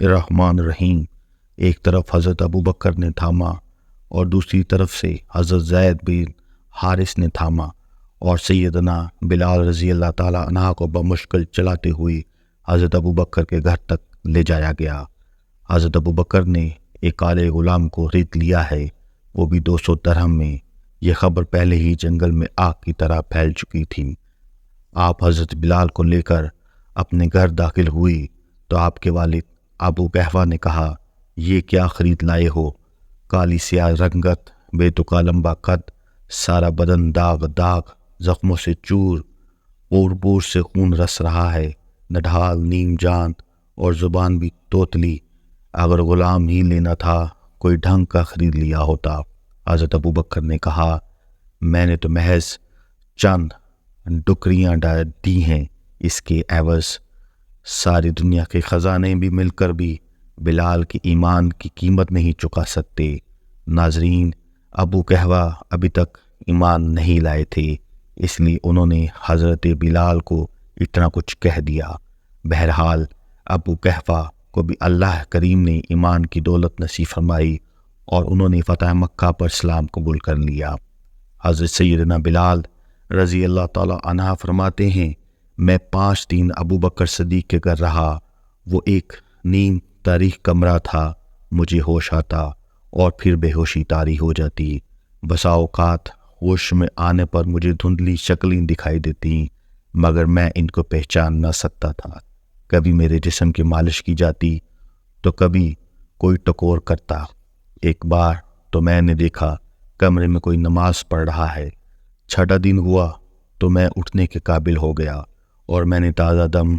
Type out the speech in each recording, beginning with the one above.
الرحمن الرحیم۔ ایک طرف حضرت ابو بکر نے تھاما اور دوسری طرف سے حضرت زید بن حارث نے تھاما اور سیدنا بلال رضی اللہ تعالیٰ عنہ کو بمشکل چلاتے ہوئے حضرت ابو بکر کے گھر تک لے جایا گیا۔ حضرت ابو بکر نے ایک کالے غلام کو خرید لیا ہے، وہ بھی 200 درہم میں۔ یہ خبر پہلے ہی جنگل میں آگ کی طرح پھیل چکی تھی۔ آپ حضرت بلال کو لے کر اپنے گھر داخل ہوئی تو آپ کے والد ابو قحفہ نے کہا، یہ کیا خرید لائے ہو؟ کالی سیاہ رنگت، بے تکا لمبا قد، سارا بدن داغ داغ، زخموں سے چور، اور بور سے خون رس رہا ہے، نڈھال، نیم جان اور زبان بھی توتلی۔ اگر غلام ہی لینا تھا کوئی ڈھنگ کا خرید لیا ہوتا۔ حضرت ابو بکر نے کہا، میں نے تو محض چند ڈکریاں دی ہیں، اس کے عوض ساری دنیا کے خزانے بھی مل کر بھی بلال کی ایمان کی قیمت نہیں چکا سکتے۔ ناظرین، ابو قحفہ ابھی تک ایمان نہیں لائے تھے، اس لیے انہوں نے حضرت بلال کو اتنا کچھ کہہ دیا۔ بہرحال ابو قحفہ کو بھی اللہ کریم نے ایمان کی دولت نصیب فرمائی اور انہوں نے فتح مکہ پر اسلام قبول کر لیا۔ حضرت سیدنا بلال رضی اللہ تعالیٰ عنہ فرماتے ہیں، میں 5 دن ابو بکر صدیق کے گھر رہا۔ وہ ایک نیم تاریک کمرہ تھا، مجھے ہوش آتا اور پھر بے ہوشی طاری ہو جاتی۔ بسا اوقات ہوش میں آنے پر مجھے دھندلی شکلیں دکھائی دیتی، مگر میں ان کو پہچان نہ سکتا تھا۔ کبھی میرے جسم کی مالش کی جاتی تو کبھی کوئی ٹکور کرتا۔ ایک بار تو میں نے دیکھا کمرے میں کوئی نماز پڑھ رہا ہے۔ 6 دن ہوا تو میں اٹھنے کے قابل ہو گیا اور میں نے تازہ دم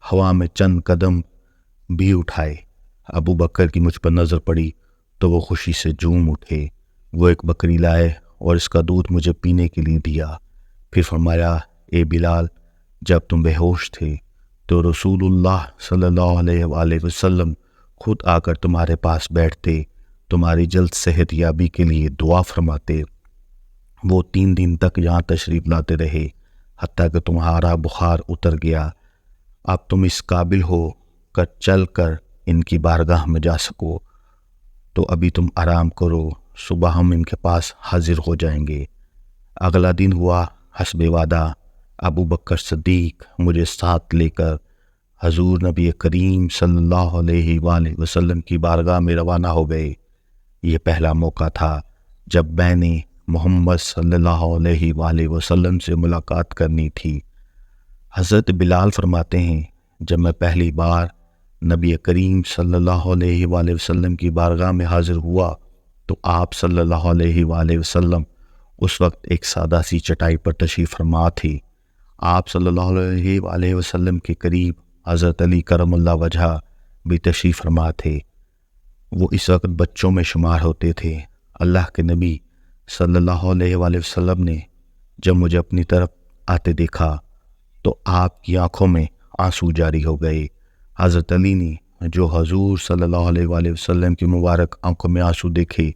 ہوا میں چند قدم بھی اٹھائے۔ ابو بکر کی مجھ پر نظر پڑی تو وہ خوشی سے جھوم اٹھے۔ وہ ایک بکری لائے اور اس کا دودھ مجھے پینے کے لیے دیا۔ پھر فرمایا، اے بلال، جب تم بے ہوش تھے تو رسول اللہ صلی اللہ علیہ وآلہ وسلم خود آ کر تمہارے پاس بیٹھتے، تمہاری جلد صحت یابی کے لیے دعا فرماتے۔ وہ 3 دن تک یہاں تشریف لاتے رہے حتیٰ کہ تمہارا بخار اتر گیا۔ اب تم اس قابل ہو کر چل کر ان کی بارگاہ میں جا سکو تو ابھی تم آرام کرو، صبح ہم ان کے پاس حاضر ہو جائیں گے۔ اگلا دن ہوا، حسب وعدہ ابو بکر صدیق مجھے ساتھ لے کر حضور نبی کریم صلی اللہ علیہ وآلہ وسلم کی بارگاہ میں روانہ ہو گئے۔ یہ پہلا موقع تھا جب میں نے محمد صلی اللہ علیہ وآلہ وسلم سے ملاقات کرنی تھی۔ حضرت بلال فرماتے ہیں، جب میں پہلی بار نبی کریم صلی اللہ علیہ وآلہ وسلم کی بارگاہ میں حاضر ہوا تو آپ صلی اللہ علیہ وآلہ وسلم اس وقت ایک سادہ سی چٹائی پر تشریف فرما تھے۔ آپ صلی اللہ علیہ وآلہ وسلم کے قریب حضرت علی کرم اللہ وجہہ بھی تشریف فرما تھے۔ وہ اس وقت بچوں میں شمار ہوتے تھے۔ اللہ کے نبی صلی اللہ علیہ وآلہ وسلم نے جب مجھے اپنی طرف آتے دیکھا تو آپ کی آنکھوں میں آنسو جاری ہو گئے۔ حضرت علی نے جو حضور صلی اللہ علیہ وآلہ وسلم کی مبارک آنکھوں میں آنسو دیکھے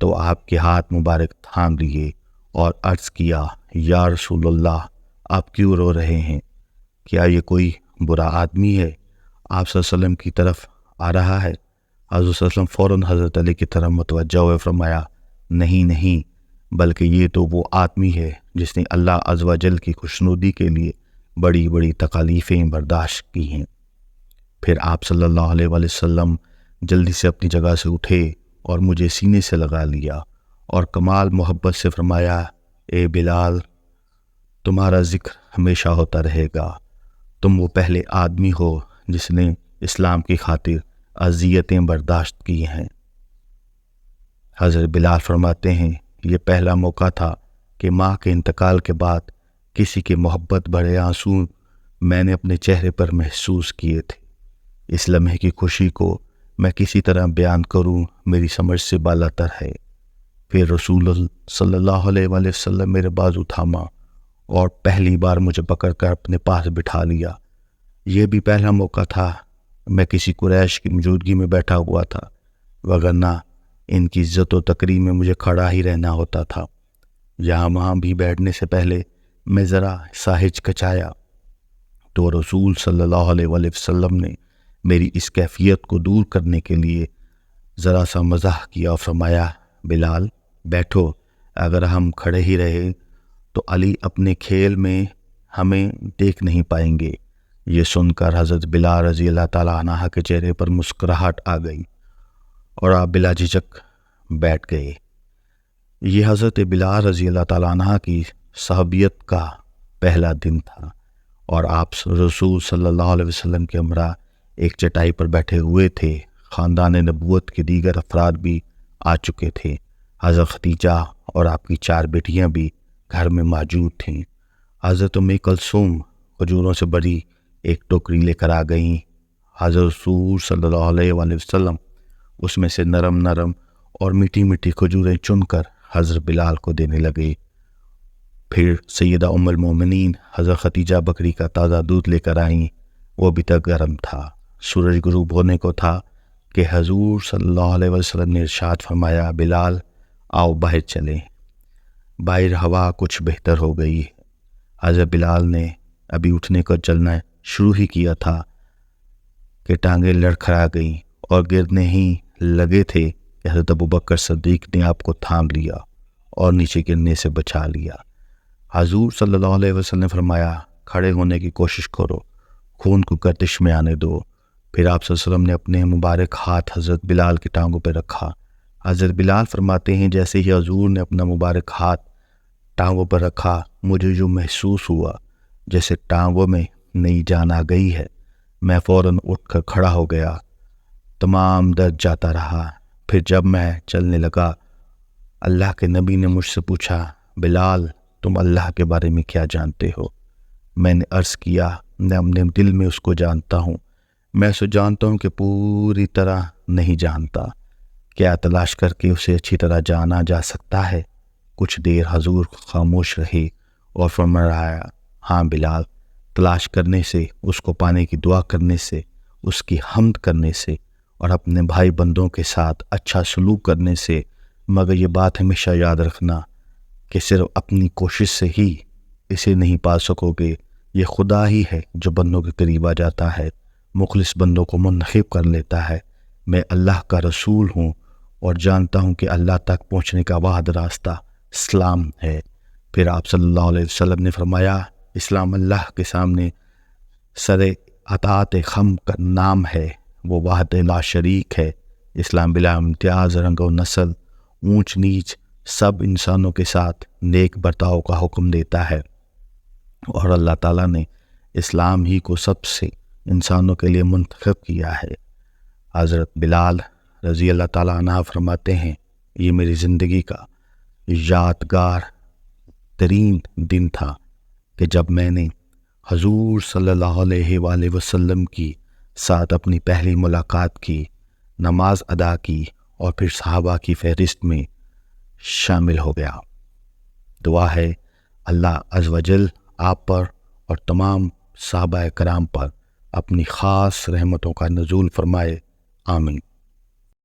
تو آپ کے ہاتھ مبارک تھام لیے اور عرض کیا، یا رسول اللہ، آپ کیوں رو رہے ہیں؟ کیا یہ کوئی برا آدمی ہے آپ صلی اللہ علیہ وسلم کی طرف آ رہا ہے؟ حضرت صلی اللہ علیہ وسلم فوراً حضرت علی کی طرف متوجہ ہوئے، فرمایا، نہیں نہیں، بلکہ یہ تو وہ آدمی ہے جس نے اللہ عز و جل کی خوشنودی کے لیے بڑی بڑی تکالیفیں برداشت کی ہیں۔ پھر آپ صلی اللہ علیہ وآلہ وسلم جلدی سے اپنی جگہ سے اٹھے اور مجھے سینے سے لگا لیا اور کمال محبت سے فرمایا، اے بلال، تمہارا ذکر ہمیشہ ہوتا رہے گا۔ تم وہ پہلے آدمی ہو جس نے اسلام کی خاطر اذیتیں برداشت کی ہیں۔ حضرت بلال فرماتے ہیں، یہ پہلا موقع تھا کہ ماں کے انتقال کے بعد کسی کے محبت بھرے آنسو میں نے اپنے چہرے پر محسوس کیے تھے۔ اس لمحے کی خوشی کو میں کسی طرح بیان کروں میری سمجھ سے بالا تر ہے۔ پھر رسول اللہ صلی اللہ علیہ وآلہ وسلم میرے بازو تھاما اور پہلی بار مجھے پکڑ کر اپنے پاس بٹھا لیا۔ یہ بھی پہلا موقع تھا میں کسی قریش کی موجودگی میں بیٹھا ہوا تھا، وگرنہ ان کی عزت و تکریم میں مجھے کھڑا ہی رہنا ہوتا تھا۔ یہاں وہاں بھی بیٹھنے سے پہلے میں ذرا سا ہچکچایا تو رسول صلی اللہ علیہ وآلہ وسلم نے میری اس کیفیت کو دور کرنے کے لیے ذرا سا مزاح کیا اور فرمایا بلال بیٹھو، اگر ہم کھڑے ہی رہے تو علی اپنے کھیل میں ہمیں دیکھ نہیں پائیں گے۔ یہ سن کر حضرت بلال رضی اللہ تعالیٰ عنہ کے چہرے پر مسکراہٹ آ گئی اور آپ بلا جھجک بیٹھ گئے۔ یہ حضرت بلال رضی اللہ تعالیٰ عنہ کی صحابیت کا پہلا دن تھا اور آپ رسول صلی اللہ علیہ وسلم کے ہمراہ ایک چٹائی پر بیٹھے ہوئے تھے۔ خاندان نبوت کے دیگر افراد بھی آ چکے تھے۔ حضرت ختیجہ اور آپ کی 4 بیٹیاں بھی گھر میں موجود تھیں۔ حضرت ام کلثوم کھجوروں سے بڑی ایک ٹوکری لے کر آ گئیں۔ حضرت رسول صلی اللہ علیہ وآلہ وسلم اس میں سے نرم نرم اور میٹھی میٹھی کھجوریں چن کر حضرت بلال کو دینے لگے۔ پھر سیدہ ام المومنین حضرت ختیجہ بکری کا تازہ دودھ لے کر آئیں، وہ ابھی تک گرم تھا۔ سورج غروب ہونے کو تھا کہ حضور صلی اللہ علیہ وسلم نے ارشاد فرمایا بلال آؤ باہر چلیں۔ باہر ہوا کچھ بہتر ہو گئی۔ حضرت بلال نے ابھی اٹھنے کو چلنا شروع ہی کیا تھا کہ ٹانگیں لڑکھڑا گئیں اور گرنے ہی لگے تھے کہ حضرت ابوبکر صدیق نے آپ کو تھام لیا اور نیچے گرنے سے بچا لیا۔ حضور صلی اللہ علیہ وسلم نے فرمایا کھڑے ہونے کی کوشش کرو، خون کو گردش میں آنے دو۔ پھر آپ صلی اللہ علیہ وسلم نے اپنے مبارک ہاتھ حضرت بلال کی ٹانگوں پہ رکھا۔ حضرت بلال فرماتے ہیں جیسے ہی حضور نے اپنا مبارک ہاتھ ٹانگوں پر رکھا مجھے یوں محسوس ہوا جیسے ٹانگوں میں نئی جان آ گئی ہے۔ میں فوراً اٹھ کر کھڑا ہو گیا، تمام درد جاتا رہا۔ پھر جب میں چلنے لگا اللہ کے نبی نے مجھ سے پوچھا بلال تم اللہ کے بارے میں کیا جانتے ہو؟ میں نے عرض کیا میں اپنے دل میں اس کو جانتا ہوں، میں اسے جانتا ہوں کہ پوری طرح نہیں جانتا، کیا تلاش کر کے اسے اچھی طرح جانا جا سکتا ہے؟ کچھ دیر حضور خاموش رہے اور فرمایا ہاں بلال، تلاش کرنے سے، اس کو پانے کی دعا کرنے سے، اس کی حمد کرنے سے اور اپنے بھائی بندوں کے ساتھ اچھا سلوک کرنے سے، مگر یہ بات ہمیشہ یاد رکھنا کہ صرف اپنی کوشش سے ہی اسے نہیں پا سکو گے، یہ خدا ہی ہے جو بندوں کے قریب آ جاتا ہے، مخلص بندوں کو منتخب کر لیتا ہے۔ میں اللہ کا رسول ہوں اور جانتا ہوں کہ اللہ تک پہنچنے کا واحد راستہ اسلام ہے۔ پھر آپ صلی اللہ علیہ وسلم نے فرمایا اسلام اللہ کے سامنے سر اطاعت خم کا نام ہے، وہ واحد لا شریک ہے۔ اسلام بلا امتیاز رنگ و نسل، اونچ نیچ سب انسانوں کے ساتھ نیک برتاؤ کا حکم دیتا ہے، اور اللہ تعالیٰ نے اسلام ہی کو سب سے انسانوں کے لیے منتخب کیا ہے۔ حضرت بلال رضی اللہ تعالیٰ عنہ فرماتے ہیں یہ میری زندگی کا یادگار ترین دن تھا کہ جب میں نے حضور صلی اللہ علیہ وآلہ وسلم کی ساتھ اپنی پہلی ملاقات کی، نماز ادا کی اور پھر صحابہ کی فہرست میں شامل ہو گیا۔ دعا ہے اللہ عز و جل آپ پر اور تمام صحابہ کرام پر اپنی خاص رحمتوں کا نزول فرمائے، آمین۔